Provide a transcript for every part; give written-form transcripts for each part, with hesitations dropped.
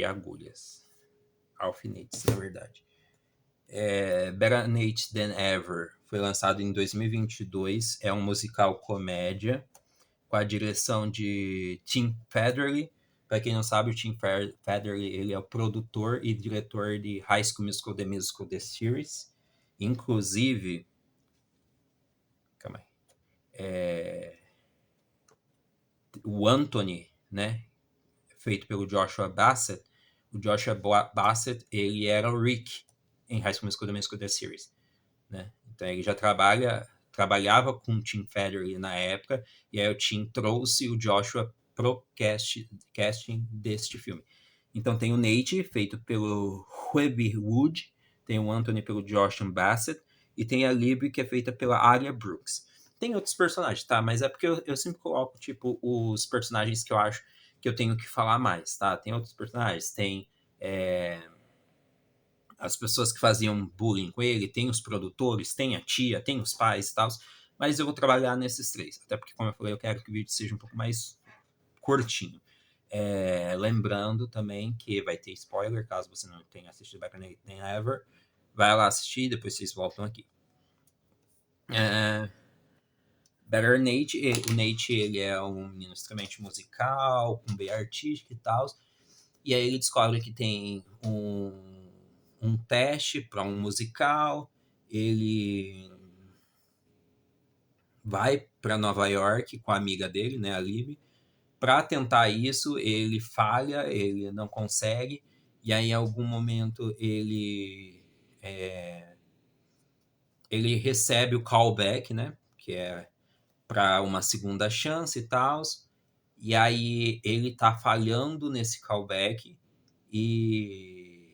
agulhas. Alfinetes, na verdade. Better Late Than Ever foi lançado em 2022. É um musical comédia com a direção de Tim Federle. Para quem não sabe, o Tim Federle ele é o produtor e diretor de High School Musical, The Musical, The Series. Inclusive, calma aí, o Anthony, né, feito pelo Joshua Bassett. O Joshua Bassett, ele era o Rick em High School Musical, The Musical, The Series, né? Então ele já trabalhava com o Tim Federle na época, e aí o Tim trouxe o Joshua pro casting deste filme. Então tem o Nate, feito pelo Webby Wood, tem o Anthony pelo Joshua Bassett, e tem a Libby, que é feita pela Aria Brooks. Tem outros personagens, tá? Mas é porque eu sempre coloco, tipo, os personagens que eu acho que eu tenho que falar mais, tá? Tem outros personagens, tem as pessoas que faziam bullying com ele, tem os produtores, tem a tia, tem os pais e tal, mas eu vou trabalhar nesses 3, até porque, como eu falei, eu quero que o vídeo seja um pouco mais curtinho. Lembrando também que vai ter spoiler, caso você não tenha assistido Better Late Than Ever, vai lá assistir, depois vocês voltam aqui. Better Nate, o Nate, ele é um menino extremamente musical, com bem artístico e tal, e aí ele descobre que tem um teste para um musical, ele vai para Nova York com a amiga dele, né, a Libby. Para tentar isso, ele falha, ele não consegue, e aí em algum momento ele recebe o callback, né, que é para uma segunda chance e tal, e aí ele tá falhando nesse callback e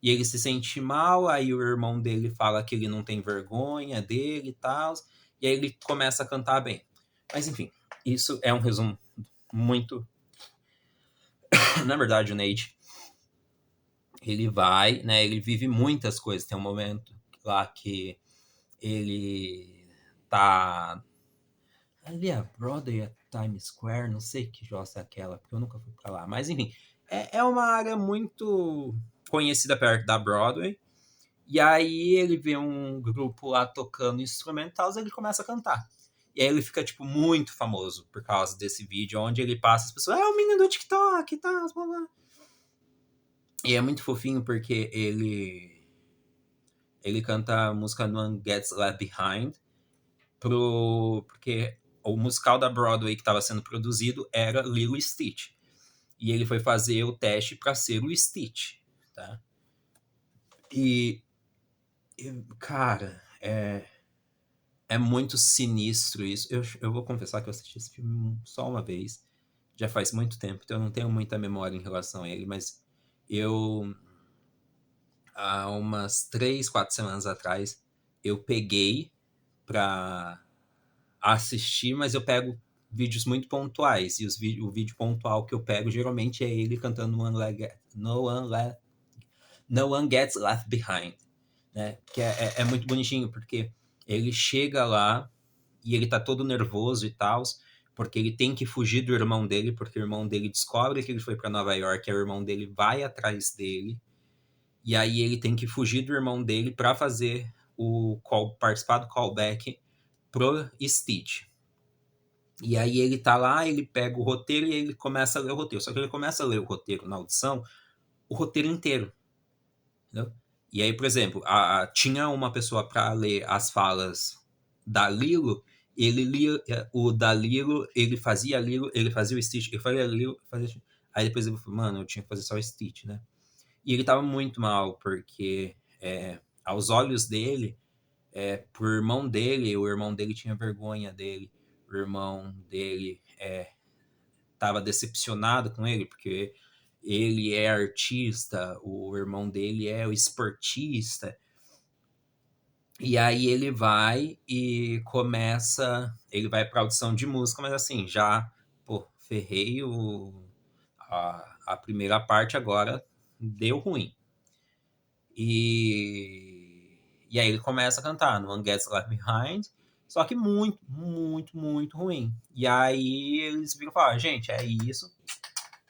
ele se sente mal, aí o irmão dele fala que ele não tem vergonha dele e tal, e aí ele começa a cantar bem. Mas enfim, isso é um resumo muito... Na verdade, o Nate, ele vai, né, ele vive muitas coisas. Tem um momento lá que ele tá ali a Broadway, a Times Square, não sei que jossa é aquela, porque eu nunca fui pra lá. Mas enfim, é uma área muito conhecida perto da Broadway. E aí ele vê um grupo lá tocando instrumentais e ele começa a cantar. E aí ele fica, tipo, muito famoso por causa desse vídeo, onde ele passa as pessoas, o menino do TikTok e tal, blá blá. E é muito fofinho porque ele canta a música No One Gets Left Behind, porque o musical da Broadway que estava sendo produzido era Lilo e Stitch. E ele foi fazer o teste para ser o Stitch, tá? E cara, é muito sinistro isso. Eu vou confessar que eu assisti esse filme só uma vez. Já faz muito tempo, então eu não tenho muita memória em relação a ele, mas eu, há umas 3, 4 semanas atrás, eu peguei pra assistir, mas eu pego vídeos muito pontuais, e o vídeo pontual que eu pego geralmente é ele cantando No One Gets Left Behind, né? Que é muito bonitinho, porque ele chega lá e ele tá todo nervoso e tal, porque ele tem que fugir do irmão dele, porque o irmão dele descobre que ele foi para Nova York, e o irmão dele vai atrás dele, e aí ele tem que fugir do irmão dele para fazer participar do callback pro Stitch. E aí ele tá lá, ele pega o roteiro e ele começa a ler o roteiro. Só que ele começa a ler o roteiro na audição, o roteiro inteiro. Entendeu? E aí, por exemplo, tinha uma pessoa para ler as falas da Lilo, ele lia o da Lilo, ele fazia o Stitch, ele fazia Lilo, fazia... Aí depois ele falou, mano, eu tinha que fazer só o Stitch, né? E ele tava muito mal, porque aos olhos dele, pro irmão dele, o irmão dele tinha vergonha dele, o irmão dele tava decepcionado com ele, porque ele é artista, o irmão dele é o esportista. E aí ele vai e ele vai pra audição de música, mas assim, já, ferrei a primeira parte, agora deu ruim. E aí ele começa a cantar No One Gets Left Behind, só que muito, muito, muito ruim. E aí eles viram e falaram, gente, é isso,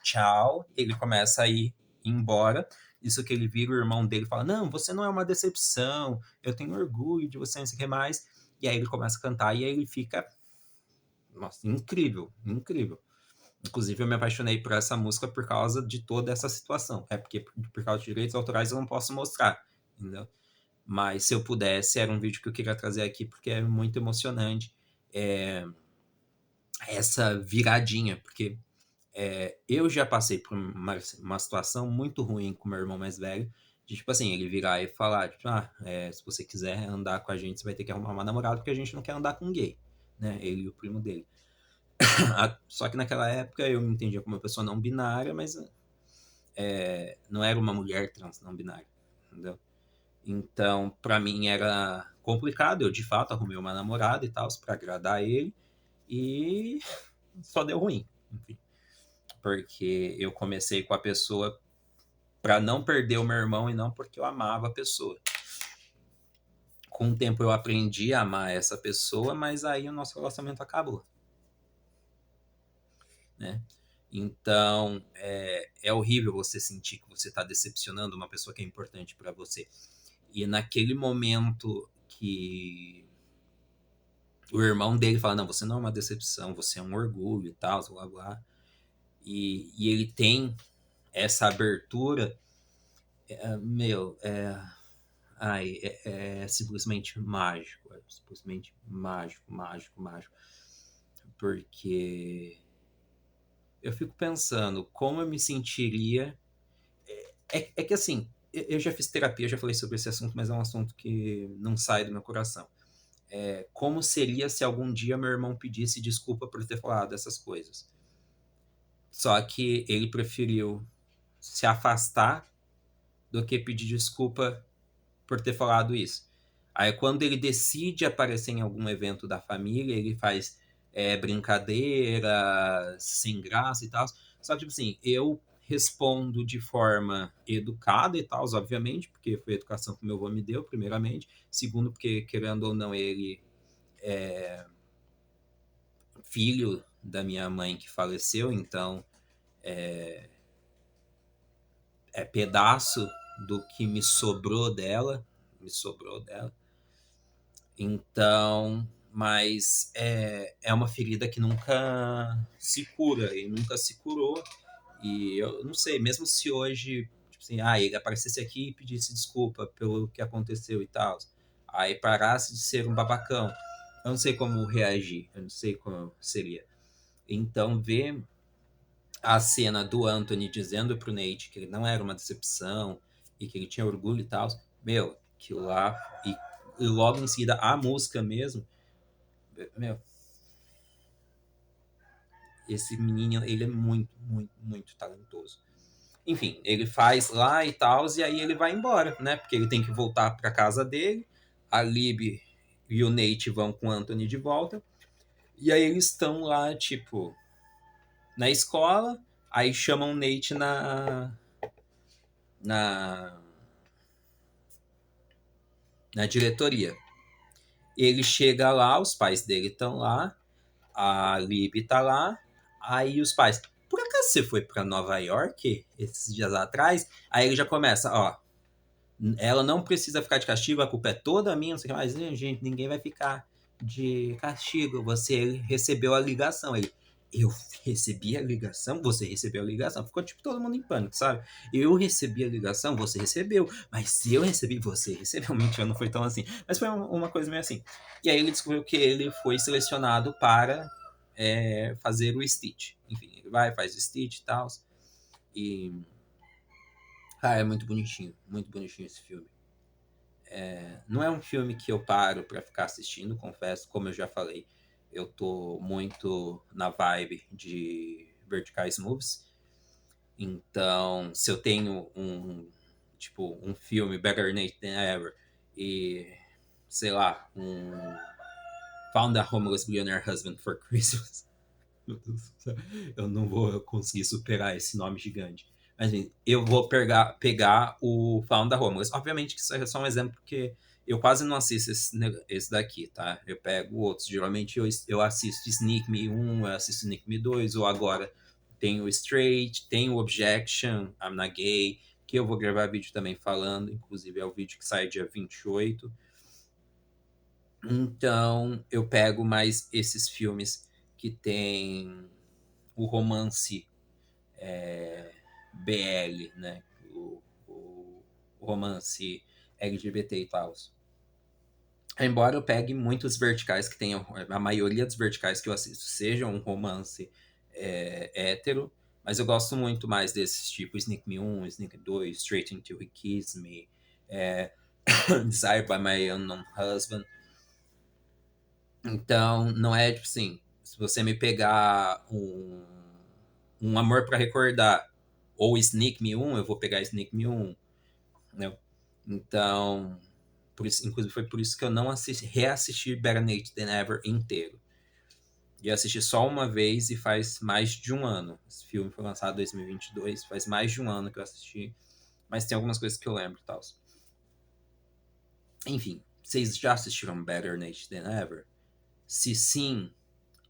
tchau, ele começa a ir embora. Isso que ele vira o irmão dele e fala: Não, você não é uma decepção, eu tenho orgulho de você, não sei o que mais. E aí ele começa a cantar e aí ele fica. Nossa, incrível, incrível. Inclusive, eu me apaixonei por essa música por causa de toda essa situação. É porque, por causa de direitos autorais, eu não posso mostrar, entendeu? Mas se eu pudesse, era um vídeo que eu queria trazer aqui porque é muito emocionante. Essa viradinha, porque eu já passei por uma situação muito ruim com meu irmão mais velho, de tipo assim, ele virar e falar, tipo, se você quiser andar com a gente, você vai ter que arrumar uma namorada, porque a gente não quer andar com gay, né? Ele e o primo dele. Só que naquela época eu me entendia como uma pessoa não binária, mas não era uma mulher trans não binária, entendeu? Então, pra mim era complicado. Eu, de fato, arrumei uma namorada e tal, pra agradar ele, e só deu ruim, enfim. Porque eu comecei com a pessoa pra não perder o meu irmão e não porque eu amava a pessoa. Com o tempo eu aprendi a amar essa pessoa, mas aí o nosso relacionamento acabou, né? Então, é horrível você sentir que você está decepcionando uma pessoa que é importante para você. E naquele momento que o irmão dele fala: Não, você não é uma decepção, você é um orgulho e tal, blá blá. E ele tem essa abertura, meu, é simplesmente mágico. É simplesmente mágico, mágico, mágico. Porque eu fico pensando como eu me sentiria. É que assim, eu já fiz terapia, já falei sobre esse assunto, mas é um assunto que não sai do meu coração. Como seria se algum dia meu irmão pedisse desculpa por ter falado essas coisas? Só que ele preferiu se afastar do que pedir desculpa por ter falado isso. Aí quando ele decide aparecer em algum evento da família, ele faz brincadeira, sem graça e tal. Só que, tipo assim, eu respondo de forma educada e tal, obviamente, porque foi a educação que meu avô me deu, primeiramente. Segundo, porque, querendo ou não, ele é filho da minha mãe que faleceu, então é pedaço do que me sobrou dela. Então, mas é uma ferida que nunca se cura, e nunca se curou. E eu não sei, mesmo se hoje, tipo assim, ele aparecesse aqui e pedisse desculpa pelo que aconteceu e tal, aí parasse de ser um babacão, eu não sei como reagir, eu não sei como seria. Então, ver a cena do Anthony dizendo pro Nate que ele não era uma decepção e que ele tinha orgulho e tal, meu, aquilo lá, e logo em seguida a música mesmo, meu, esse menino, ele é muito, muito, muito talentoso. Enfim, ele faz lá e tal, e aí ele vai embora, né? Porque ele tem que voltar pra casa dele. A Lib e o Nate vão com o Anthony de volta. E aí eles estão lá, tipo, na escola. Aí chamam o Nate na, na diretoria. Ele chega lá, os pais dele estão lá, a Lib tá lá, aí os pais, por acaso você foi para Nova York esses dias atrás? Aí ele já começa, ó, ela não precisa ficar de castigo, a culpa é toda minha, não sei o que mais. Gente, ninguém vai ficar de castigo, você recebeu a ligação. Ele, eu recebi a ligação, você recebeu a ligação. Ficou tipo todo mundo em pânico, sabe? Eu recebi a ligação, você recebeu. Mas se eu recebi, você recebeu. Mentira, não foi tão assim. Mas foi uma coisa meio assim. E aí ele descobriu que ele foi selecionado para fazer o Stitch. Enfim, ele vai, faz o Stitch e tal. E. É muito bonitinho esse filme. Não é um filme que eu paro para ficar assistindo, confesso, como eu já falei, eu tô muito na vibe de verticais movies. Então, se eu tenho um filme Better Late Than Ever e sei lá, Found a Homeless Billionaire Husband for Christmas, meu Deus do céu, eu não vou conseguir superar esse nome gigante. Mas enfim, eu vou pegar o Found a Homeless. Obviamente que isso é só um exemplo, porque eu quase não assisto esse daqui, tá? Eu pego outros. Geralmente eu assisto Sneak Me 1, eu assisto Sneak Me 2, ou agora Tem o Straight, tem o Objection, I'm Not Gay, que eu vou gravar vídeo também falando, inclusive é o vídeo que sai dia 28. Então, eu pego mais esses filmes que tem o romance BL, né? O romance LGBT e tal. Embora eu pegue muitos verticais que tenham, a maioria dos verticais que eu assisto sejam um romance hétero, mas eu gosto muito mais desses tipos Sneak Me 1, Sneak 2, Straight Until He Kiss Me, Desired by My Unknown Husband. Então, não é tipo assim, se você me pegar um Amor para Recordar ou Sneak Me 1, eu vou pegar Sneak Me 1, né? Então, por isso, inclusive foi por isso que eu não reassisti Better Late Than Ever inteiro. E eu assisti só uma vez e faz mais de um ano. Esse filme foi lançado em 2022, faz mais de um ano que eu assisti. Mas tem algumas coisas que eu lembro e tal. Enfim, vocês já assistiram Better Late Than Ever? Se sim,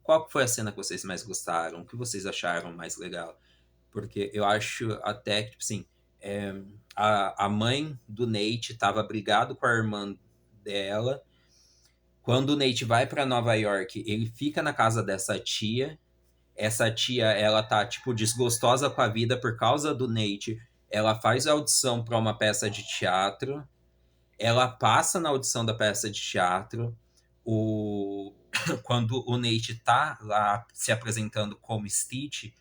qual foi a cena que vocês mais gostaram? O que vocês acharam mais legal? Porque eu acho até que, tipo assim, a mãe do Nate tava brigado com a irmã dela. Quando o Nate vai para Nova York, ele fica na casa dessa tia. Essa tia, ela tá, tipo, desgostosa com a vida por causa do Nate. Ela faz a audição para uma peça de teatro. Ela passa na audição da peça de teatro. Quando o Nate tá lá se apresentando como Stitch,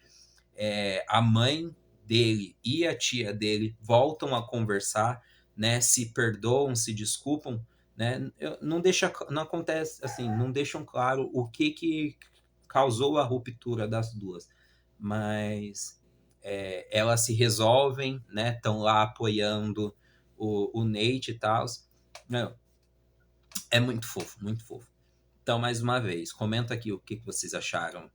a mãe dele e a tia dele voltam a conversar, né? Se perdoam, se desculpam, né? Não acontece assim, não deixam claro o que causou a ruptura das duas, mas elas se resolvem, né? Estão lá apoiando o Nate e tal. É muito fofo, muito fofo. Então, mais uma vez, comenta aqui o que vocês acharam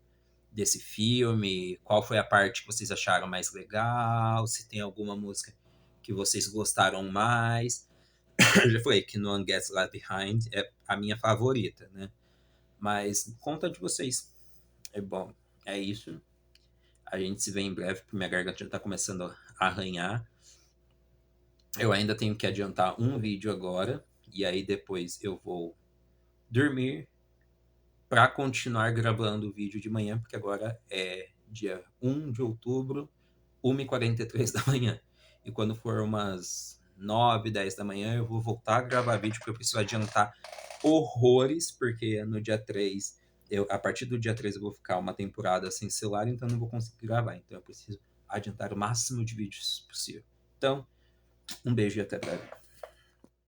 desse filme, qual foi a parte que vocês acharam mais legal, se tem alguma música que vocês gostaram mais. Eu já falei que No One Gets Left Behind é a minha favorita, né? Mas conta de vocês. É bom. É isso. A gente se vê em breve, porque minha garganta já tá começando a arranhar. Eu ainda tenho que adiantar um vídeo agora, e aí depois eu vou dormir para continuar gravando o vídeo de manhã, porque agora é dia 1 de outubro, 1h43 da manhã. E quando for umas 9, 10 da manhã, eu vou voltar a gravar vídeo, porque eu preciso adiantar horrores, porque no dia 3, a partir do dia 3 eu vou ficar uma temporada sem celular, então não vou conseguir gravar. Então eu preciso adiantar o máximo de vídeos possível. Então, um beijo e até breve.